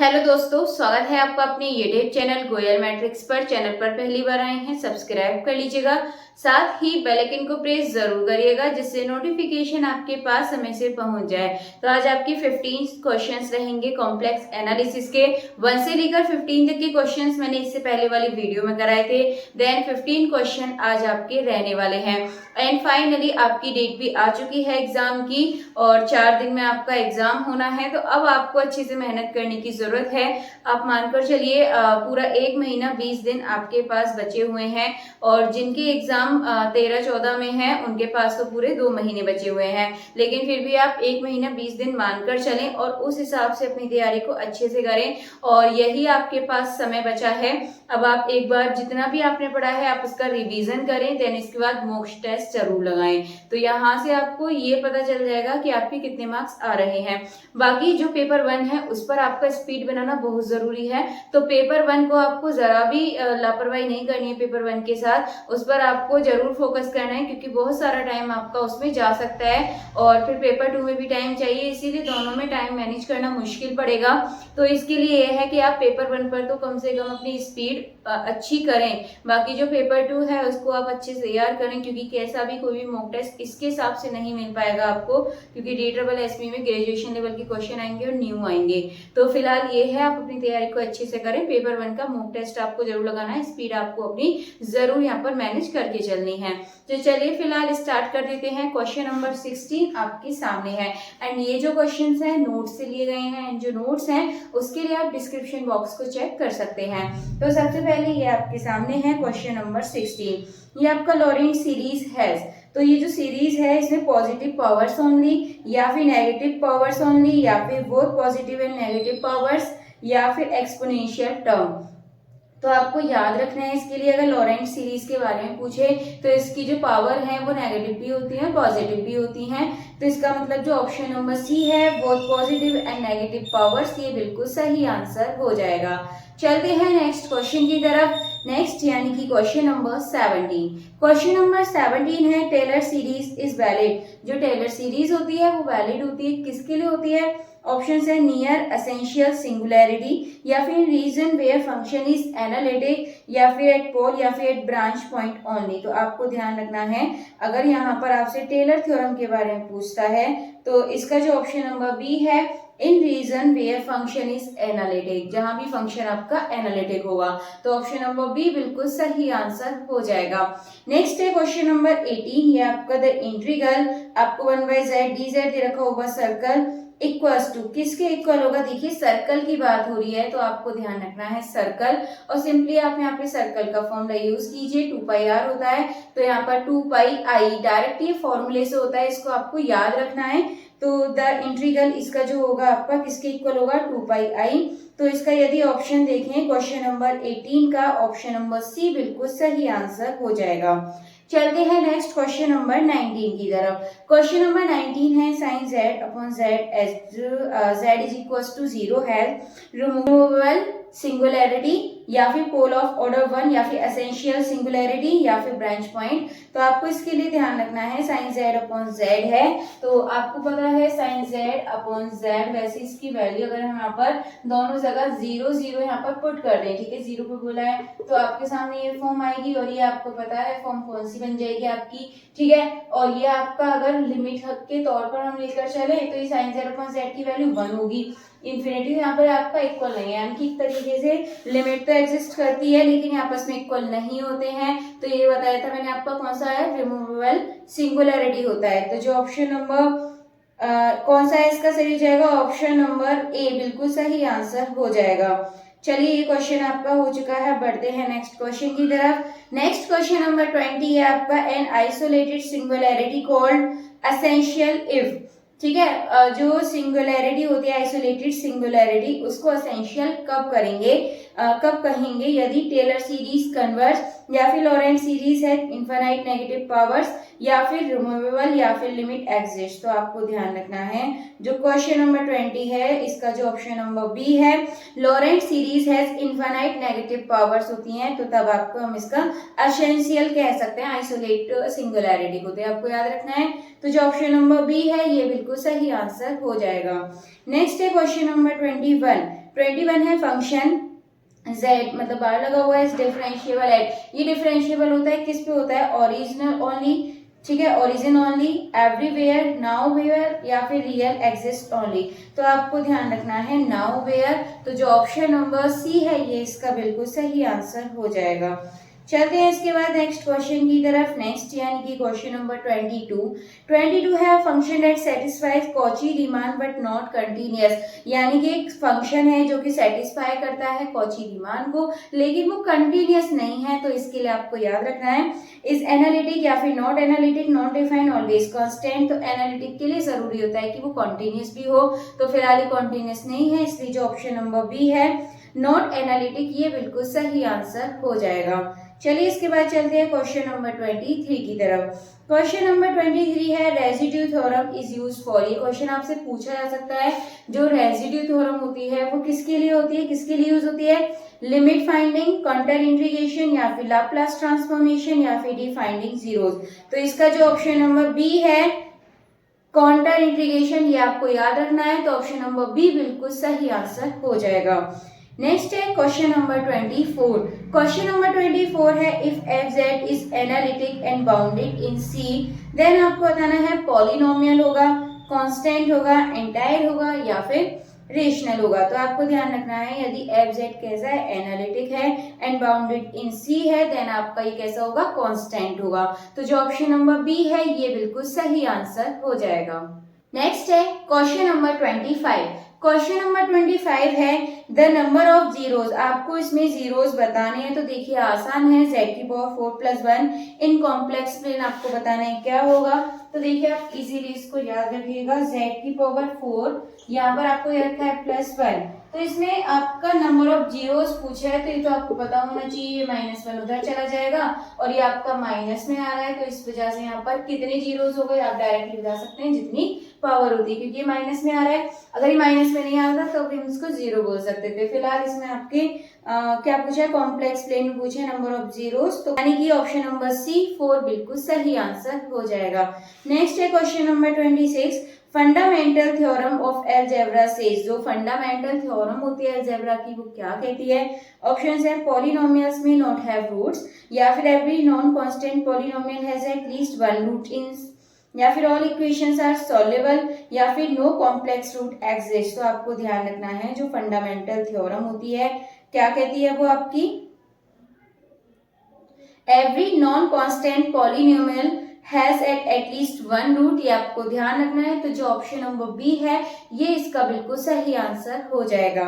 Hello दोस्तों, स्वागत है आपका अपने यूट्यूब चैनल गोयल मैट्रिक्स पर। चैनल पर पहली बार आए हैं, सब्सक्राइब कर लीजिएगा, साथ ही बेल आइकन को प्रेस जरूर करिएगा जिससे नोटिफिकेशन आपके पास समय से पहुंच जाए। तो आज आपके 15 क्वेश्चंस रहेंगे कॉम्प्लेक्स एनालिसिस के। 1 से लेकर 15 तक के क्वेश्चंस मैंने इससे पहले वाली वीडियो में कराए थे। देन 15 क्वेश्चन आज आपके रहने वाले हैं। एंड फाइनली आपकी डेट भी आ चुकी है एग्जाम की और 4 दिन में आपका एग्जाम होना है। तो अब आपको अच्छे से मेहनत करने की जरूरत है। आप मानकर चलिए पूरा 1 महीना 20 दिन आपके पास बचे हुए हैं और जिनके एग्जाम 13-14 में है उनके पास तो पूरे 2 महीने बचे हुए हैं। लेकिन फिर भी आप 1 महीना 20 दिन मानकर चलें और उस हिसाब से अपनी तैयारी को अच्छे से करें और यही आपके पास समय बचा है। अब आप एक बार जितना भी आपने पढ़ा है आप उसका रिवीजन करें, देन इसके बाद मॉक टेस्ट जरूर लगाएं। तो यहाँ से आपको ये पता चल जाएगा कि आपके कितने मार्क्स आ रहे हैं। बाकी जो पेपर 1 है उस पर आपका स्पीड बनाना बहुत जरूरी है। तो पेपर 1 को आपको जरा भी लापरवाही नहीं करनी है। पेपर 1 के साथ उस पर आपको जरूर फोकस करना है क्योंकि बहुत सारा टाइम आपका उसमें जा सकता है और फिर पेपर 2 में भी टाइम चाहिए, इसीलिए दोनों में टाइम मैनेज करना मुश्किल पड़ेगा। तो इसके लिए यह है कि आप पेपर 1 पर तो कम से कम अपनी स्पीड अच्छी करें। बाकी जो पेपर 2 है उसको आप अच्छे से तैयार करें क्योंकि कैसा भी कोई भी मॉक टेस्ट इसके हिसाब से नहीं मिल पाएगा आपको, क्योंकि DSSB में ग्रेजुएशन लेवल के क्वेश्चन आएंगे और न्यू आएंगे। तो फिलहाल ये है, आप अपनी तैयारी को अच्छे से करें। पेपर 1 का मॉक टेस्ट आपको जरूर लगाना है, स्पीड आपको अपनी जरूर यहाँ पर मैनेज करके चलनी है। तो चलिए फिलहाल स्टार्ट कर देते हैं। क्वेश्चन नंबर 16 आपके सामने है एंड ये जो क्वेश्चन है नोट्स से लिए गए हैं एंड जो नोट्स हैं उसके लिए आप डिस्क्रिप्शन बॉक्स को चेक कर सकते हैं। तो सबसे पहले ये आपके सामने है क्वेश्चन नंबर 16। ये आपका लॉरेंट सीरीज है। तो ये जो सीरीज है इसमें पॉजिटिव पावर्स ओनली या फिर नेगेटिव पावर्स ओनली या फिर both positive and negative powers या फिर एक्सपोनेंशियल टर्म। तो आपको याद रखना है इसके लिए, अगर लॉरेंट सीरीज के बारे में पूछे तो इसकी जो पावर है वो नेगेटिव भी होती है पॉजिटिव भी होती है। तो इसका मतलब जो ऑप्शन नंबर सी है both positive and negative powers, ये बिल्कुल सही आंसर हो जाएगा। चलते हैं नेक्स्ट क्वेश्चन की तरफ। नेक्स्ट यानी कि क्वेश्चन नंबर 17। क्वेश्चन नंबर 17 है टेलर सीरीज इज वैलिड। जो टेलर सीरीज होती है वो वैलिड होती है, किसके लिए होती है? ऑप्शन है नियर एसेंशियल सिंगुलैरिटी या फिर region where function is analytic या फिर एट पोल या फिर एट ब्रांच पॉइंट ओनली। तो आपको ध्यान रखना है, अगर यहाँ पर आपसे टेलर थ्योरम के बारे में पूछता है तो इसका जो ऑप्शन नंबर बी है in region where function is analytic, जहां भी फंक्शन आपका एनालिटिक होगा। तो ऑप्शन नंबर बी बिल्कुल सही आंसर हो जाएगा। नेक्स्ट है क्वेश्चन नंबर 18। ये आपका द इंटीग्रल आपको 1/z dz दे रखा होगा सर्कल इक्वल्स टू, किसके इक्वल होगा? देखिए सर्कल की बात हो रही है तो आपको ध्यान रखना है सर्कल, और सिंपली आप यहाँ पे सर्कल का फॉर्मूला यूज कीजिए। 2πr होता है तो यहाँ पर 2πi डायरेक्ट ये फॉर्मूले से होता है, इसको आपको याद रखना है। तो द इंटीग्रल इसका जो होगा आपका किसके इक्वल होगा? 2πi। तो इसका यदि ऑप्शन देखें क्वेश्चन नंबर 18 का ऑप्शन नंबर सी बिल्कुल सही आंसर हो जाएगा। चलते हैं नेक्स्ट क्वेश्चन नंबर 19 की तरफ। क्वेश्चन नंबर 19 है sine z upon z as z is equal to 0 है रिमूवेबल सिंगुलैरिटी या फिर पोल ऑफ ऑर्डर 1 या फिर एसेंशियल सिंगुलैरिटी या फिर ब्रांच पॉइंट। तो आपको इसके लिए ध्यान रखना है साइन z अपॉन z है तो आपको पता है साइन z अपॉन z, वैसे इसकी वैल्यू अगर हम यहाँ पर दोनों जगह 0 0 यहाँ पर पुट कर दें, ठीक है 0 पे बोला है तो आपके सामने ये फॉर्म आएगी और ये आपको पता है फॉर्म कौन सी बन जाएगी आपकी, ठीक है। और ये आपका अगर लिमिट हक के तौर पर हम लेकर चले तो ये साइन z अपॉन z की वैल्यू 1 होगी। इन्फिनिटी यहाँ पर आपका इक्वल नहीं है, यानी कि एक तरीके से लिमिट तो एग्जिस्ट करती है लेकिन आपस में इक्वल नहीं होते हैं। तो ये बताया था मैंने आपका कौन सा है, रिमूवेबल सिंगुलैरिटी होता है। तो जो ऑप्शन नंबर कौन सा है इसका सही हो जाएगा? ऑप्शन नंबर ए बिल्कुल सही आंसर हो जाएगा। चलिए ये क्वेश्चन आपका हो चुका है, बढ़ते हैं नेक्स्ट क्वेश्चन की तरफ। नेक्स्ट क्वेश्चन नंबर 20 है आपका an isolated singularity called essential if, ठीक है। जो सिंगुलैरिटी होती है आइसोलेटेड सिंगुलैरिटी उसको एसेंशियल कब करेंगे, कब कहेंगे? यदि टेलर सीरीज कन्वर्स या फिर लॉरेंट सीरीज है इनफाइनाइट नेगेटिव पावर्स या फिर रिमूवेबल या फिर लिमिट एग्जिस्ट। तो आपको ध्यान रखना है जो क्वेश्चन नंबर 20 है इसका जो ऑप्शन नंबर बी है लॉरेंट सीरीज है इनफाइनाइट नेगेटिव पावर्स होती हैं तो तब आपको हम इसका एसेंशियल कह सकते हैं आइसोलेट सिंगुलैरिटी को, तो आपको याद रखना है। तो जो ऑप्शन नंबर बी है ये बिल्कुल सही आंसर हो जाएगा। नेक्स्ट है क्वेश्चन नंबर 21। 21 है फंक्शन z, मतलब बार लगा हुआ है, इज डिफरेंशिएबल एट। ये डिफरेंशिएबल होता है किस पे होता है, ओरिजिनल ओनली, ठीक है, origin only, everywhere, now where या फिर रियल एक्सिस्ट ओनली। तो आपको ध्यान रखना है नाउ वेयर। तो जो ऑप्शन नंबर सी है ये इसका बिल्कुल सही आंसर हो जाएगा। चलते हैं इसके बाद नेक्स्ट क्वेश्चन की तरफ। नेक्स्ट यानी कि क्वेश्चन नंबर 22 है function that satisfies Cauchy demand but not continuous, यानी कि एक फंक्शन है जो कि सेटिस्फाई करता है कॉची डिमांड को लेकिन वो कंटिन्यूअस नहीं है। तो इसके लिए आपको याद रखना है इज एनालिटिक या फिर not analytic, not defined, always constant. तो एनालिटिक के लिए जरूरी होता है कि वो कॉन्टिन्यूअस भी हो, तो फिलहाल कॉन्टिन्यूअस नहीं है, इसलिए जो ऑप्शन नंबर बी है नॉट एनालिटिक ये बिल्कुल सही आंसर हो जाएगा। चलिए इसके बाद चलते हैं क्वेश्चन नंबर 23 की तरफ। क्वेश्चन नंबर 23 है residue theorem is used for. ये क्वेश्चन आपसे पूछा जा सकता है जो रेजिड्यू थ्योरम होती है वो किसके लिए होती है, किसके लिए यूज होती है, लिमिट फाइंडिंग, काउंटर इंटीग्रेशन या फिर लाप्लास ट्रांसफॉर्मेशन या फिर डी फाइंडिंग जीरोस। तो इसका जो ऑप्शन नंबर बी है काउंटर इंटीग्रेशन, ये आपको याद रखना है। तो ऑप्शन नंबर बी बिल्कुल सही आंसर हो जाएगा। नेक्स्ट है क्वेश्चन नंबर 24। क्वेश्चन नंबर 24 है if F Z is analytic and bounded in C then आपको बताना है पॉलिनोमियल होगा, कांस्टेंट होगा, एंटायर होगा या फिर रेशनल होगा। तो आपको ध्यान रखना है यदि एफ जेड कैसा है, एनालिटिक है एंड बाउंडेड इन सी है देन आपका ये कैसा होगा, कांस्टेंट होगा। तो जो ऑप्शन नंबर बी है ये बिल्कुल सही आंसर हो जाएगा। नेक्स्ट है क्वेश्चन नंबर 25। क्वेश्चन नंबर 25 है द नंबर ऑफ जीरोस। आपको इसमें जीरोस बताने हैं, तो देखिए आसान है, z की power 4 plus 1 in complex plane आपको बताना है क्या होगा। तो देखिए आप इजीली इसको याद रखिएगा, z की पावर 4 यहाँ पर आपको ये रखा है प्लस 1, तो इसमें आपका नंबर ऑफ जीरोस पूछा है तो ये तो आपको पता होना चाहिए, -1 उधर चला जाएगा और ये आपका माइनस में आ रहा है, तो इस वजह से यहाँ पर कितने जीरोस हो गए आप डायरेक्टली बता सकते हैं जितनी पावर होती है, क्योंकि ये माइनस में आ रहा है। अगर ये माइनस में नहीं आता तो हम इसको जीरो बोल सकते थे। फिलहाल इसमें आपके क्या पूछा है, कॉम्प्लेक्स प्लेन में पूछे नंबर ऑफ जीरोस, तो यानी कि ऑप्शन नंबर सी 4 बिल्कुल सही आंसर हो जाएगा। नेक्स्ट है question number 26 fundamental theorem of algebra says. जो फंडामेंटल थ्योरम होती है अलजेब्रा की वो क्या कहती है। ऑप्शंस है पॉलिनोमियल्स में नॉट हैव रूट्स, या फिर every non constant polynomial has at least one root in, या फिर ऑल इक्वेशंस आर सॉल्वेबल, या फिर नो कॉम्प्लेक्स रूट एग्जिस्ट। तो आपको ध्यान रखना है जो फंडामेंटल थ्योरम होती है क्या कहती है वो आपकी, every non constant polynomial has at least one root, ये आपको ध्यान रखना है। तो जो ऑप्शन नंबर बी है ये इसका बिल्कुल सही आंसर हो जाएगा।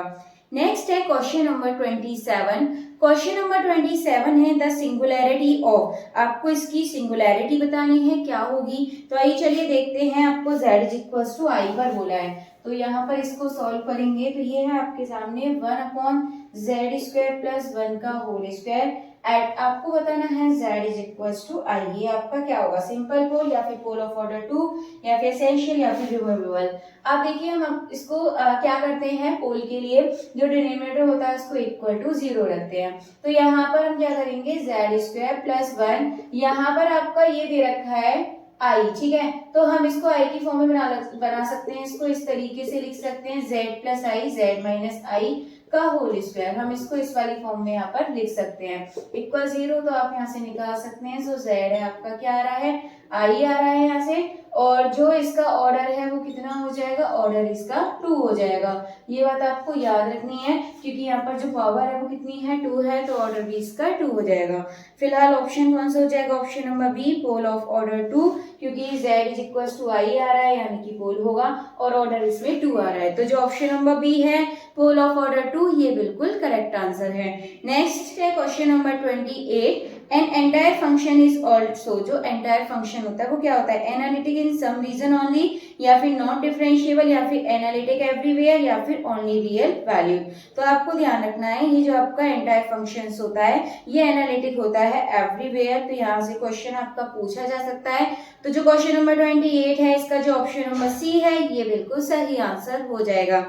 नेक्स्ट है क्वेश्चन नंबर 27। क्वेश्चन नंबर 27 है द सिंगुलैरिटी ऑफ। आपको इसकी सिंगुलैरिटी बतानी है क्या होगी, तो आइए चलिए देखते हैं। आपको z इज इक्वल टू आई पर बोला है, तो यहाँ पर इसको सॉल्व करेंगे तो ये है आपके सामने 1/z² प्लस 1 का होल स्क्वायर एट, आपको बताना है z इज इक्वल टू आई। ये आपका क्या होगा, सिंपल पोल या फिर पोल ऑफ ऑर्डर 2 या फिर एसेंशियल या फिर रिमूवेबल। आप देखिए हम इसको क्या करते हैं, पोल के लिए जो डिनोमिनेटर होता है उसको इक्वल टू 0 रखते हैं। तो यहाँ पर हम क्या करेंगे z² प्लस 1, यहाँ पर आपका ये दे रखा है आई, ठीक है, तो हम इसको आई की फॉर्म में बना सकते हैं। इसको इस तरीके से लिख सकते हैं z प्लस आई z माइनस आई का होल स्क्वायर। हम इसको इस वाली फॉर्म में यहाँ पर लिख सकते हैं, इक्वल 0 तो आप यहाँ से निकाल सकते हैं। सो z है आपका क्या आ रहा है, आई आ रहा है यहाँ से, और जो इसका ऑर्डर है वो कितना हो जाएगा, ऑर्डर इसका 2 हो जाएगा। ये बात आपको याद रखनी है क्योंकि यहाँ पर जो पावर है वो कितनी है, 2 है, तो ऑर्डर भी इसका 2 हो जाएगा। फिलहाल ऑप्शन कौन सा हो जाएगा, option number B pole of order 2, क्योंकि z is equal to I आ रहा है यानी कि पोल होगा और ऑर्डर इसमें 2 आ रहा है। तो जो ऑप्शन नंबर बी है पोल ऑफ ऑर्डर 2 ये बिल्कुल करेक्ट आंसर है। नेक्स्ट है question number 28 an entire function is also. जो एंटायर फंक्शन होता है वो क्या होता है, एनालिटिक इन सम रीजन ओनली, या फिर नॉट डिफरेंशिएबल, या फिर एनालिटिक एवरीवेयर, या फिर ओनली रियल वैल्यू। तो आपको ध्यान रखना है ये जो आपका एंटायर फंक्शन होता है ये एनालिटिक होता है एवरीवेयर। तो यहाँ से क्वेश्चन आपका पूछा जा सकता है। तो जो क्वेश्चन नंबर 28 है इसका जो ऑप्शन नंबर सी है ये बिल्कुल सही आंसर हो जाएगा।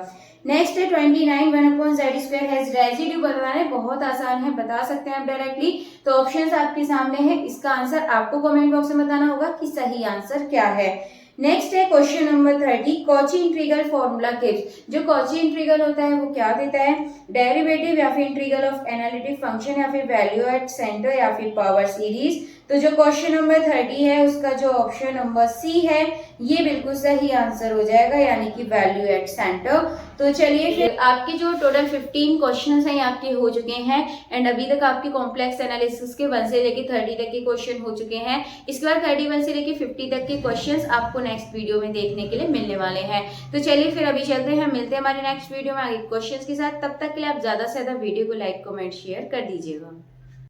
नेक्स्ट है 29 1/z² हैज रेजिड्यू बताना है, बहुत आसान है, बता सकते हैं आप डायरेक्टली। तो ऑप्शंस आपके सामने है, इसका आंसर आपको कमेंट बॉक्स में बताना होगा कि सही आंसर क्या है। नेक्स्ट है question number 30, Cauchy integral formula gives. जो कॉची इंटीग्रल होता है वो क्या देता है, डेरिवेटिव या फिर इंटीग्रल ऑफ एनालिटिक फंक्शन या फिर वैल्यू एट सेंटर या फिर पावर सीरीज। तो जो क्वेश्चन नंबर 30 है उसका जो ऑप्शन नंबर सी है ये बिल्कुल सही आंसर हो जाएगा, यानी कि वैल्यू एट सेंटर। तो चलिए फिर आपके जो टोटल 15 क्वेश्चंस हैं आपके हो चुके हैं एंड अभी तक आपके कॉम्प्लेक्स एनालिसिस के 1 से लेके 30 तक के क्वेश्चन हो चुके हैं। इसके बाद 31 से लेके 50 तक के क्वेश्चंस आपको नेक्स्ट वीडियो में देखने के लिए मिलने वाले हैं। तो चलिए फिर अभी चलते हैं, मिलते हैं हमारे नेक्स्ट वीडियो में आगे क्वेश्चंस के साथ। तब तक के लिए आप ज्यादा से ज्यादा वीडियो को लाइक कमेंट शेयर कर दीजिएगा।